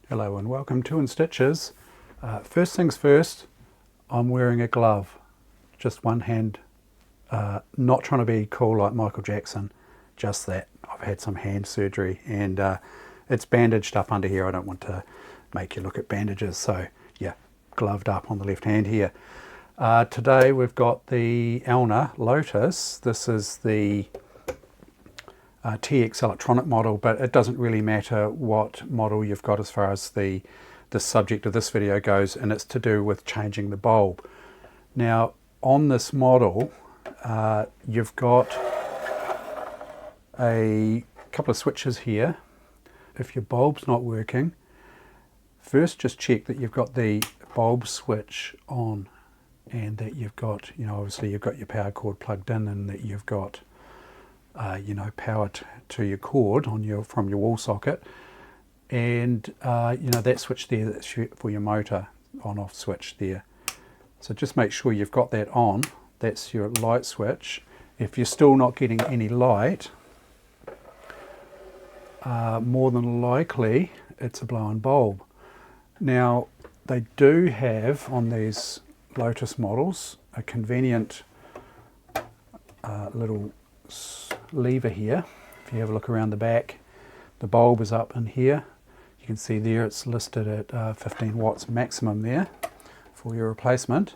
Hello and welcome to In Stitches. First things first, I'm wearing a glove, just one hand, not trying to be cool like Michael Jackson, just that. I've had some hand surgery and it's bandaged up under here. I don't want to make you look at bandages, so yeah, gloved up on the left hand here. Today we've got the elna Lotus. This is the TX electronic model, but it doesn't really matter what model you've got as far as the subject of this video goes, and it's to do with changing the bulb. Now on this model you've got a couple of switches here. If your bulb's not working, first just check that you've got the bulb switch on and that you've got, obviously you've got your power cord plugged in and that you've got power to your cord on from your wall socket, and that switch there, that's for your motor on-off switch there. So just make sure you've got that on. That's your light switch. If you're still not getting any light, more than likely it's a blown bulb. Now they do have on these Lotus models a convenient little lever here. If you have a look around the back, the bulb is up in here. You can see there it's listed at 15 watts maximum there for your replacement.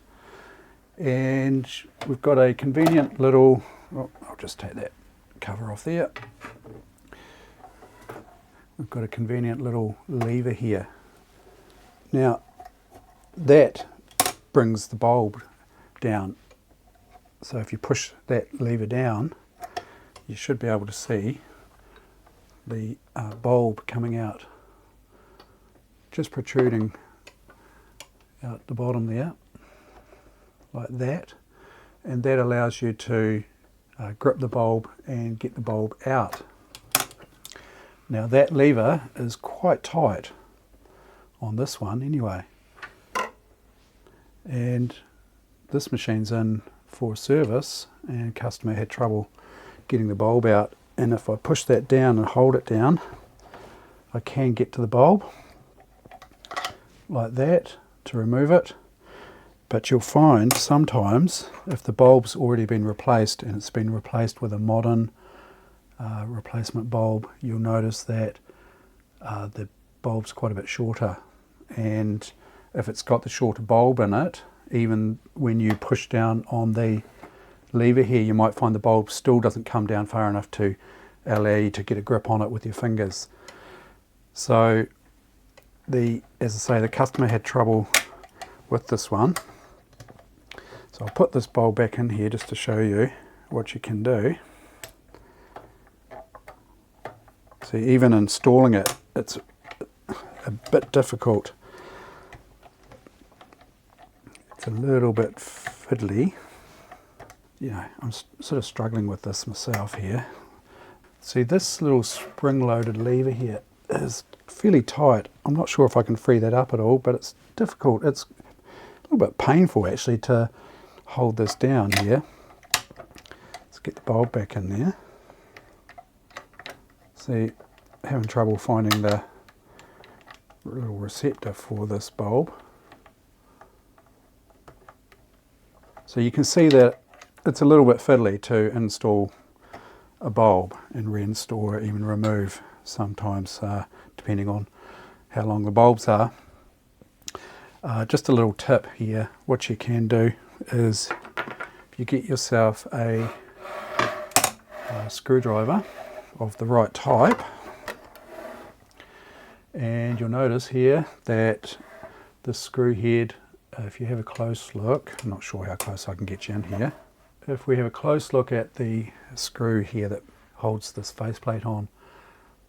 And we've got a convenient little, I'll just take that cover off there. We've got a convenient little lever here. Now that brings the bulb down. So if you push that lever down, you should be able to see the bulb coming out, just protruding out the bottom there, like that. And that allows you to grip the bulb and get the bulb out. Now that lever is quite tight on this one anyway. And this machine's in for service and customer had trouble getting the bulb out, and if I push that down and hold it down, I can get to the bulb like that to remove it. But you'll find sometimes if the bulb's already been replaced and it's been replaced with a modern replacement bulb, you'll notice that the bulb's quite a bit shorter, and if it's got the shorter bulb in it, even when you push down on the lever here, you might find the bulb still doesn't come down far enough to allow you to get a grip on it with your fingers. So as I say, the customer had trouble with this one. So I'll put this bulb back in here just to show you what you can do. See, even installing it, it's a bit difficult. It's a little bit fiddly. I'm sort of struggling with this myself here. See, this little spring-loaded lever here is fairly tight. I'm not sure if I can free that up at all, but it's difficult. It's a little bit painful actually to hold this down here. Let's get the bulb back in there. See, having trouble finding the little receptor for this bulb. So you can see that it's a little bit fiddly to install a bulb and reinstall or even remove sometimes, depending on how long the bulbs are. Just a little tip here, what you can do is if you get yourself a screwdriver of the right type, and you'll notice here that the screw head, if you have a close look, I'm not sure how close I can get you in here. If we have a close look at the screw here that holds this faceplate on,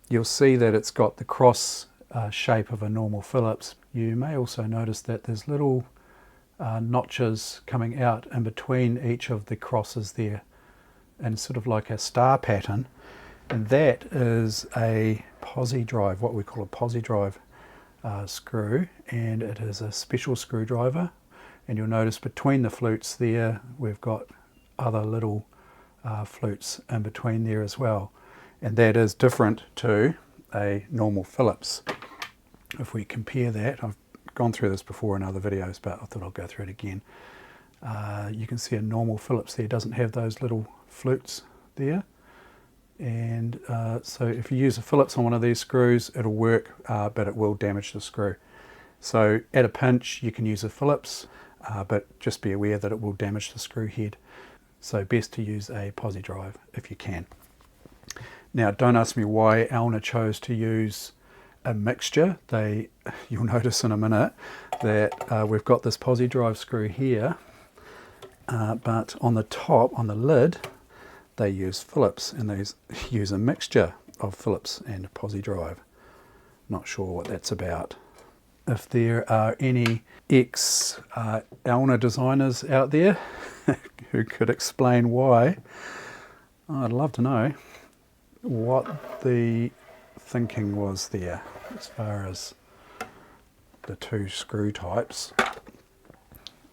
you'll see that it's got the cross shape of a normal Phillips. You may also notice that there's little notches coming out in between each of the crosses there, and sort of like a star pattern, and that is a Pozidrive, what we call a Pozidrive screw, and it is a special screwdriver. And you'll notice between the flutes there we've got other little flutes in between there as well, and that is different to a normal Phillips. if we compare that, I've gone through this before in other videos, but I thought I'll go through it again. You can see a normal Phillips there doesn't have those little flutes there. And so if you use a Phillips on one of these screws, it'll work, but it will damage the screw. So at a pinch, you can use a Phillips, but just be aware that it will damage the screw head. So best to use a Pozidrive if you can. Now, don't ask me why Elna chose to use a mixture. You'll notice in a minute that we've got this Pozidrive screw here, but on the top, on the lid, they use Phillips, and they use a mixture of Phillips and Pozidrive. Not sure what that's about. If there are any ex-Elna designers out there who could explain why, I'd love to know what the thinking was there as far as the two screw types.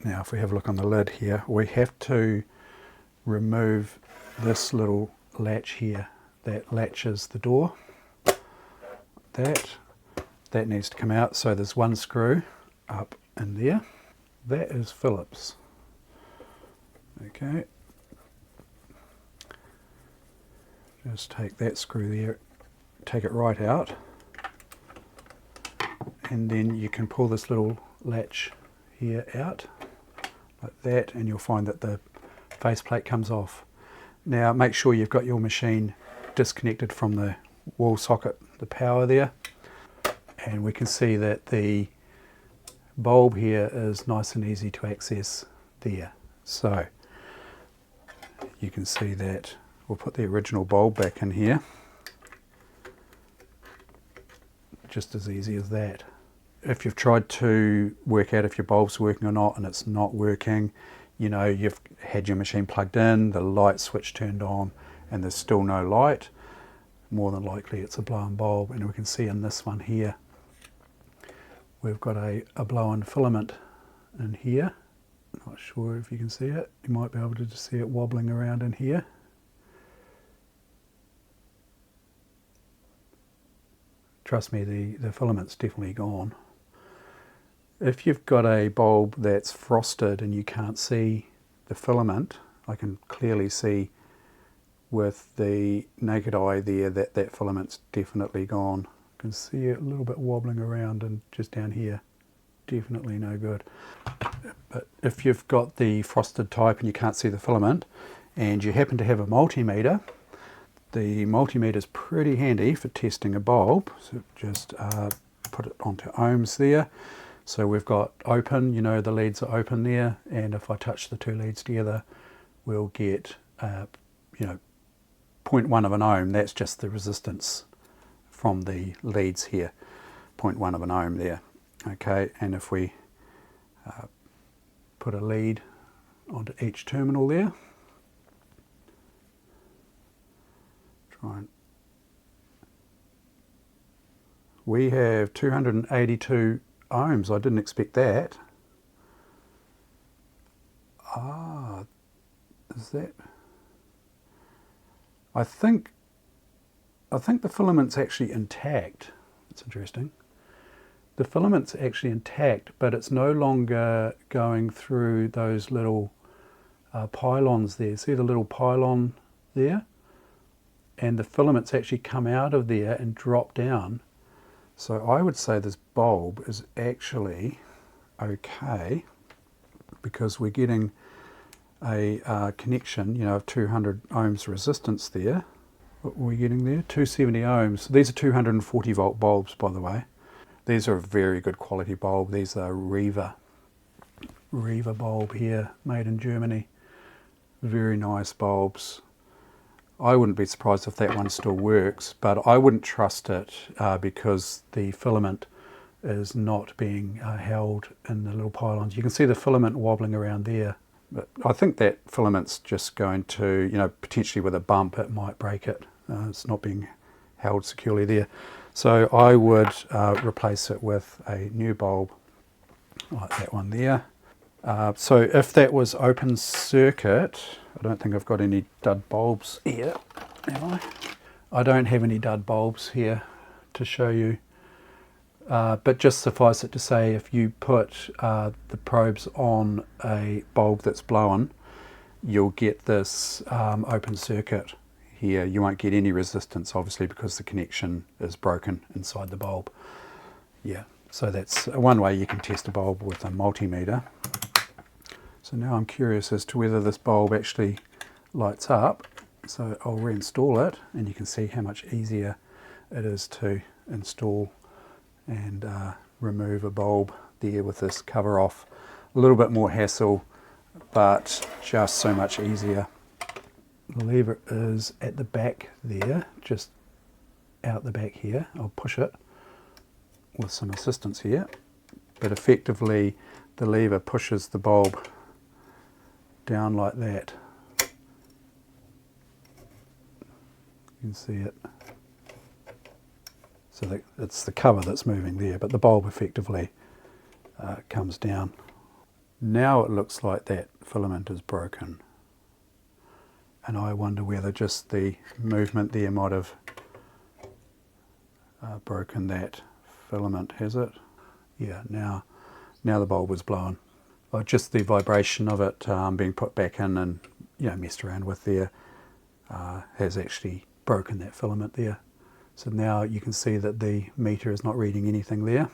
Now, if we have a look on the lid here, we have to remove this little latch here that latches the door. That needs to come out, so there's one screw up in there. That is Phillips. Okay. Just take that screw there, take it right out, and then you can pull this little latch here out like that, and you'll find that the faceplate comes off. Now make sure you've got your machine disconnected from the wall socket, the power there, and we can see that the bulb here is nice and easy to access there. So you can see that we'll put the original bulb back in here, just as easy as that. If you've tried to work out if your bulb's working or not and it's not working, you know, you've had your machine plugged in, the light switch turned on, and there's still no light, more than likely it's a blown bulb. And we can see in this one here, we've got a blown filament in here. Not sure if you can see it. You might be able to just see it wobbling around in here. Trust me, the filament's definitely gone. If you've got a bulb that's frosted and you can't see the filament, I can clearly see with the naked eye there that that filament's definitely gone. You can see it a little bit wobbling around and just down here. Definitely no good. But if you've got the frosted type and you can't see the filament, and you happen to have a multimeter, the multimeter is pretty handy for testing a bulb. So just put it onto ohms there. So we've got open, you know, the leads are open there, and if I touch the two leads together, we'll get, you know, 0.1 of an ohm. That's just the resistance from the leads here, 0.1 of an ohm there. Okay, and if we put a lead onto each terminal there, we have 282 ohms. I didn't expect that. Ah, is that? I think the filament's actually intact. That's interesting. The filament's actually intact, but it's no longer going through those little pylons there. See the little pylon there? And the filament's actually come out of there and dropped down. So I would say this bulb is actually okay, because we're getting a connection, you know, of 200 ohms resistance there. What were we getting there? 270 ohms. These are 240 volt bulbs, by the way. These are a very good quality bulb. These are Riva bulb here, made in Germany. Very nice bulbs. I wouldn't be surprised if that one still works, but I wouldn't trust it because the filament is not being held in the little pylons. You can see the filament wobbling around there, but I think that filament's just going to, you know, potentially with a bump it might break it. It's not being held securely there. So I would replace it with a new bulb like that one there. So if that was open circuit, I don't think I've got any dud bulbs here, have I? I don't have any dud bulbs here to show you. But just suffice it to say, if you put the probes on a bulb that's blown, you'll get this open circuit here. You won't get any resistance, obviously, because the connection is broken inside the bulb. Yeah, so that's one way you can test a bulb with a multimeter. So now I'm curious as to whether this bulb actually lights up. So I'll reinstall it, and you can see how much easier it is to install and remove a bulb there with this cover off. A little bit more hassle, but just so much easier. The lever is at the back there, just out the back here. I'll push it with some assistance here, but effectively the lever pushes the bulb down like that. You can see it. So it's the cover that's moving there, but the bulb effectively comes down. Now it looks like that filament is broken. And I wonder whether just the movement there might have broken that filament, has it? Yeah, now the bulb is blown. Just the vibration of it being put back in and messed around with there has actually broken that filament there. So now you can see that the meter is not reading anything there.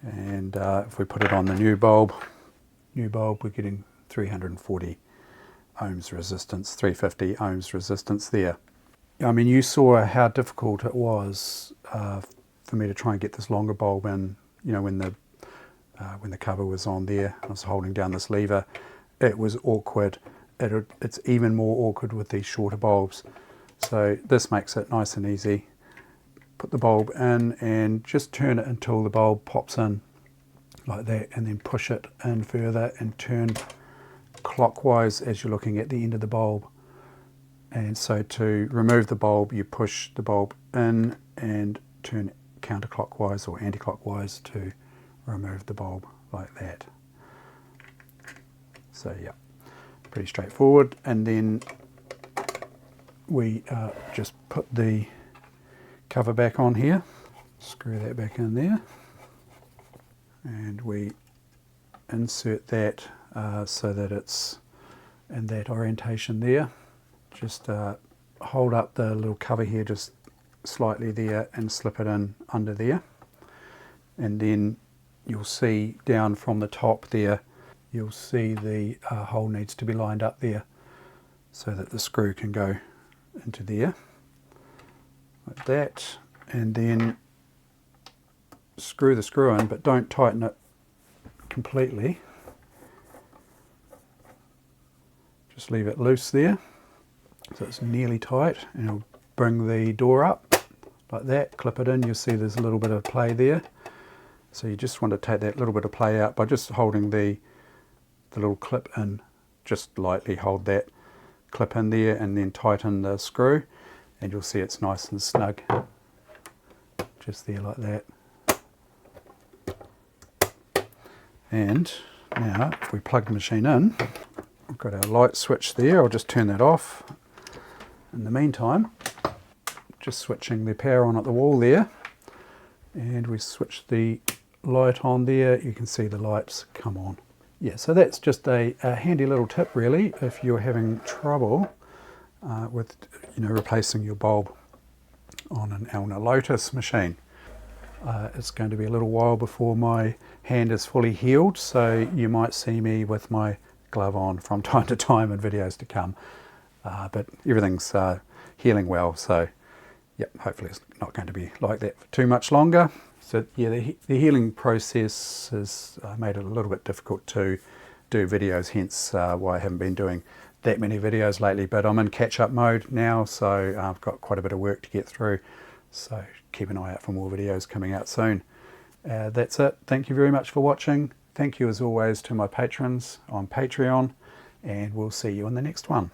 And if we put it on the new bulb, we're getting 340 ohms resistance, 350 ohms resistance there. I mean, you saw how difficult it was for me to try and get this longer bulb in, when the cover was on there. I was holding down this lever. It was awkward. It's even more awkward with these shorter bulbs. So this makes it nice and easy. Put the bulb in and just turn it until the bulb pops in like that, and then push it in further and turn clockwise as you're looking at the end of the bulb. And so to remove the bulb, you push the bulb in and turn counterclockwise or anti-clockwise to remove the bulb like that. So yeah, pretty straightforward. And then we just put the cover back on here, screw that back in there, and we insert that so that it's in that orientation there. Just hold up the little cover here just slightly there and slip it in under there, and then you'll see down from the top there, you'll see the hole needs to be lined up there so that the screw can go into there like that, and then screw the screw in, but don't tighten it completely. Just leave it loose there so it's nearly tight, and it'll bring the door up like that. Clip it in. You'll see there's a little bit of play there, so you just want to take that little bit of play out by just holding the little clip in. Just lightly hold that clip in there and then tighten the screw, and you'll see it's nice and snug just there like that. And now if we plug the machine in, we've got our light switch there. I'll just turn that off. In the meantime, just switching the power on at the wall there, and we switch the light on there. You can see the lights come on. Yeah, so that's just a handy little tip really if you're having trouble with replacing your bulb on an elna Lotus machine. It's going to be a little while before my hand is fully healed, so you might see me with my glove on from time to time in videos to come. But everything's healing well, so yep, hopefully it's not going to be like that for too much longer. So yeah, the healing process has made it a little bit difficult to do videos, hence why I haven't been doing that many videos lately. But I'm in catch-up mode now, so I've got quite a bit of work to get through. So keep an eye out for more videos coming out soon. That's it. Thank you very much for watching. Thank you as always to my patrons on Patreon, and we'll see you in the next one.